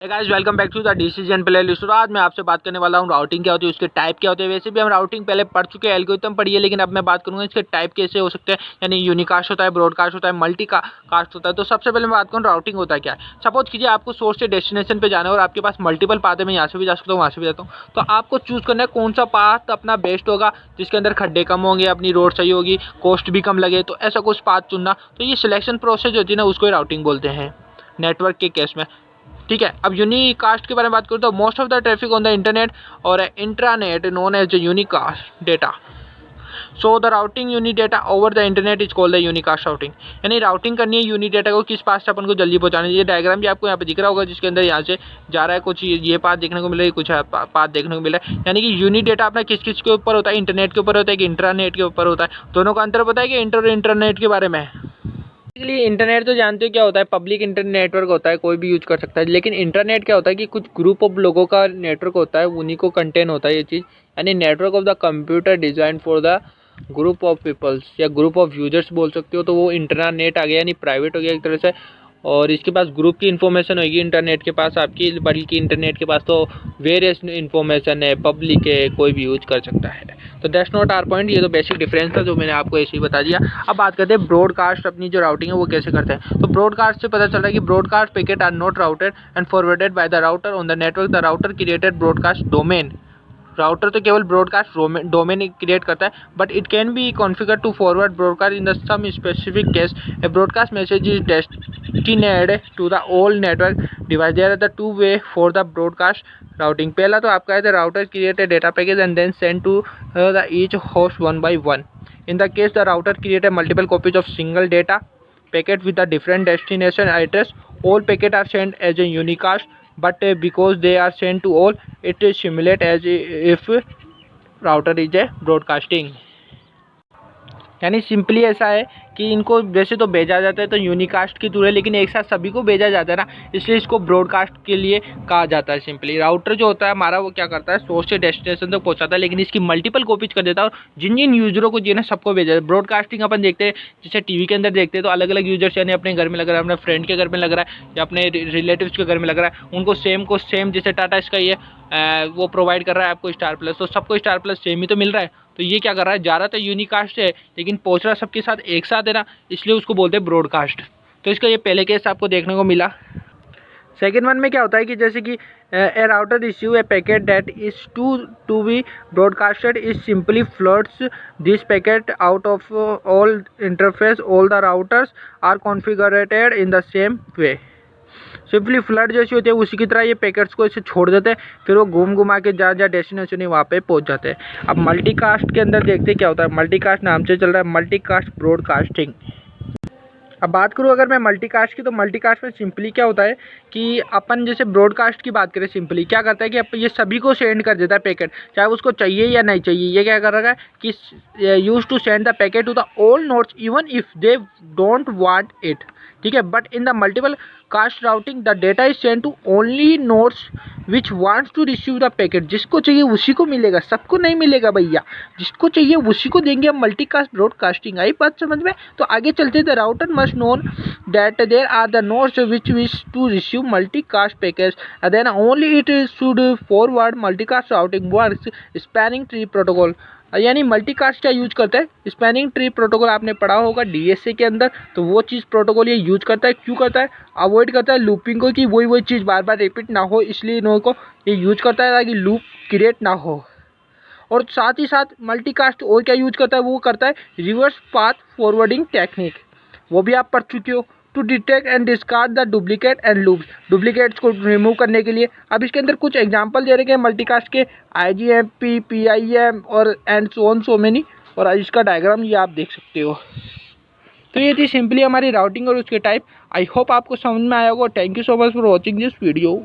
Guys welcome back to the decision playlist. तो आज मैं आपसे बात करने वाला हूँ राउटिंग क्या होती है, उसके टाइप क्या होते हैं। वैसे भी हम राउटिंग पहले पढ़ चुके हैं, एल्गोरिथम पढ़ी है, लेकिन अब मैं बात करूँगा इसके टाइप कैसे हो सकते हैं। यानी यूनिकास्ट होता है, ब्रॉडकास्ट होता है, मल्टी कास्ट होता है। तो सबसे पहले मैं बात करूँ राउटिंग होता है क्या है। सपोज कीजिए आपको सोर्स से डेस्टिनेशन पे जाना है और आपके पास मल्टीपल पाथ है, मैं यहाँ से भी जा सकता हूँ, वहाँ से भी जाता हूँ। तो आपको चूज करना है कौन सा पाथ अपना बेस्ट होगा, जिसके अंदर खड्डे कम होंगे, अपनी रोड सही होगी, कॉस्ट भी कम लगे। तो ऐसा कुछ पाथ चुनना, तो ये सिलेक्शन प्रोसेस होती है ना, उसको राउटिंग बोलते हैं नेटवर्क के केस में। ठीक है, अब यूनिकास्ट के बारे में बात करूँ तो most of the traffic on the internet और intranet known as the unicast data. So the routing unit data over the internet is called the unicast routing. यानी राउटिंग करनी है यूनिट डेटा को, किस पास से अपन को जल्दी पहुंचाना है। ये डायग्राम भी आपको यहाँ पे दिख रहा होगा, जिसके अंदर यहाँ से जा रहा है, कुछ ये पाथ देखने को मिल रहा है, कुछ पाथ देखने को मिल रहा है। यानी कि यूनिट डेटा अपना किस किस के ऊपर होता है, इंटरनेट के ऊपर होता है कि इंट्रानेट के ऊपर होता है। दोनों का अंतर पता है कि इंटरनेट के बारे में। इंटरनेट तो जानते हो क्या होता है, पब्लिक इंटरनेट नेटवर्क होता है, कोई भी यूज कर सकता है। लेकिन इंटरनेट क्या होता है कि कुछ ग्रुप ऑफ लोगों का नेटवर्क होता है, उन्हीं को कंटेन होता है ये चीज़। यानी network of the computer design for the group of peoples या ग्रुप ऑफ यूजर्स बोल सकते हो। तो वो इंटरनेट आ गया, यानी प्राइवेट हो गया एक तरह से। और इसके पास ग्रुप की इन्फॉर्मेशन होगी इंटरनेट के पास आपकी, बल्कि इंटरनेट के पास तो वेरियस इन्फॉर्मेशन है, पब्लिक है, कोई भी यूज कर सकता है। तो दैट्स नॉट आवर पॉइंट, ये तो बेसिक डिफरेंस था जो मैंने आपको ऐसे ही बता दिया। अब बात करते हैं ब्रॉडकास्ट, अपनी जो राउटिंग है वो कैसे करते हैं। तो ब्रॉडकास्ट से पता चल रहा है कि broadcast packet are not routed and forwarded by the router on the network. The router created broadcast domain. Router तो केवल ब्रॉडकास्ट डोमेन क्रिएट करता है, but it can be configure to forward broadcast in the some specific case. A broadcast message is destined to the all network device. There are the two way for the broadcast routing. पहला तो आपका है the router create A data package and then send to the each host one by one. In the case the router create a multiple copies of single data packet with a different destination address. All packets are sent as a unicast, but because they are sent to all, it is simulate as if router is a broadcasting. यानी simply ऐसा है कि इनको वैसे तो भेजा जाता है तो यूनिकास्ट के थ्रू है, लेकिन एक साथ सभी को भेजा जाता है ना, इसलिए इसको ब्रॉडकास्ट के लिए कहा जाता है। सिंपली राउटर जो होता है हमारा वो क्या करता है, सोर्स से डेस्टिनेशन तक पहुंचाता है, लेकिन इसकी मल्टीपल कॉपीज कर देता है और जिन जिन यूजरों को चाहिए ना सबको भेजा जाता है। ब्रॉडकास्टिंग अपन देखते हैं जैसे टीवी के अंदर देखते हैं, तो अलग अलग यूजर्स यानी अपने घर में लग रहा है, अपने फ्रेंड के घर में लग रहा है, या अपने रिलेटिव्स के घर में लग रहा है, उनको सेम को सेम, जैसे टाटा स्काई है वो प्रोवाइड कर रहा है आपको स्टार प्लस, तो सबको स्टार प्लस सेम ही तो मिल रहा है। तो ये क्या कर रहा है, जा रहा तो यूनिकास्ट है, लेकिन पहुंच रहा सबके साथ एक साथ है ना, इसलिए उसको बोलते हैं ब्रॉडकास्ट। तो इसका ये पहले केस आपको देखने को मिला। सेकेंड वन में क्या होता है कि जैसे कि a router receive a packet that is to be broadcasted is simply floods this packet out of all interface. All the routers are configurated in the same way. Simply flood जैसी होती है उसी की तरह ये पैकेट्स को इसे छोड़ देते हैं, फिर वो घूम घुमा के जहाँ जहाँ डेस्टिनेशन है वहाँ पे पहुँच जाते हैं। अब मल्टीकास्ट के अंदर देखते हैं क्या होता है। मल्टीकास्ट नाम से चल रहा है मल्टीकास्ट ब्रॉडकास्टिंग। अब बात करूँ अगर मैं मल्टीकास्ट की, तो मल्टीकास्ट में सिंपली क्या होता है कि अपन जैसे ब्रॉडकास्ट की बात करें, सिंपली क्या करता है कि ये सभी को सेंड कर देता है पैकेट, चाहे उसको चाहिए या नहीं चाहिए। ये क्या कर रहा है कि use to send the packet to the all nodes even if they don't want it. ठीक है, but in the multiple cast routing the data is send to only nodes which wants to receive the packet. जिसको चाहिए उसी को मिलेगा, सबको नहीं मिलेगा भैया, जिसको चाहिए उसी को देंगे हम। मल्टीकास्ट ब्रॉडकास्टिंग आई बात समझ में। तो आगे चलते the router must known that there are the nodes which wish to receive multicast package, then only it should forward. Multicast routing works spanning tree protocol. यानी मल्टीकास्ट क्या यूज करता है, स्पैनिंग ट्री प्रोटोकॉल आपने पढ़ा होगा DSA के अंदर। तो वो चीज़ प्रोटोकॉल ये यूज करता है, क्यों करता है, अवॉइड करता है लूपिंग को, कि वही चीज़ बार बार रिपीट ना हो, इसलिए इन्हों को ये यूज करता है ताकि लूप क्रिएट ना हो। और साथ ही साथ मल्टीकास्ट और क्या यूज करता है, वो करता है रिवर्स पाथ फॉरवर्डिंग टेक्निक, वो भी आप पढ़ चुके हो। To detect and discard the duplicate and loops, duplicates को रिमूव करने के लिए। अब इसके अंदर कुछ एग्जांपल दे रखे हैं मल्टीकास्ट के, IGMP, PIM और एंड सो मेनी, और इसका डायग्राम ये आप देख सकते हो। तो ये थी सिंपली हमारी राउटिंग और उसके टाइप। आई होप आपको समझ में आया होगा। Thank you so much for watching this video.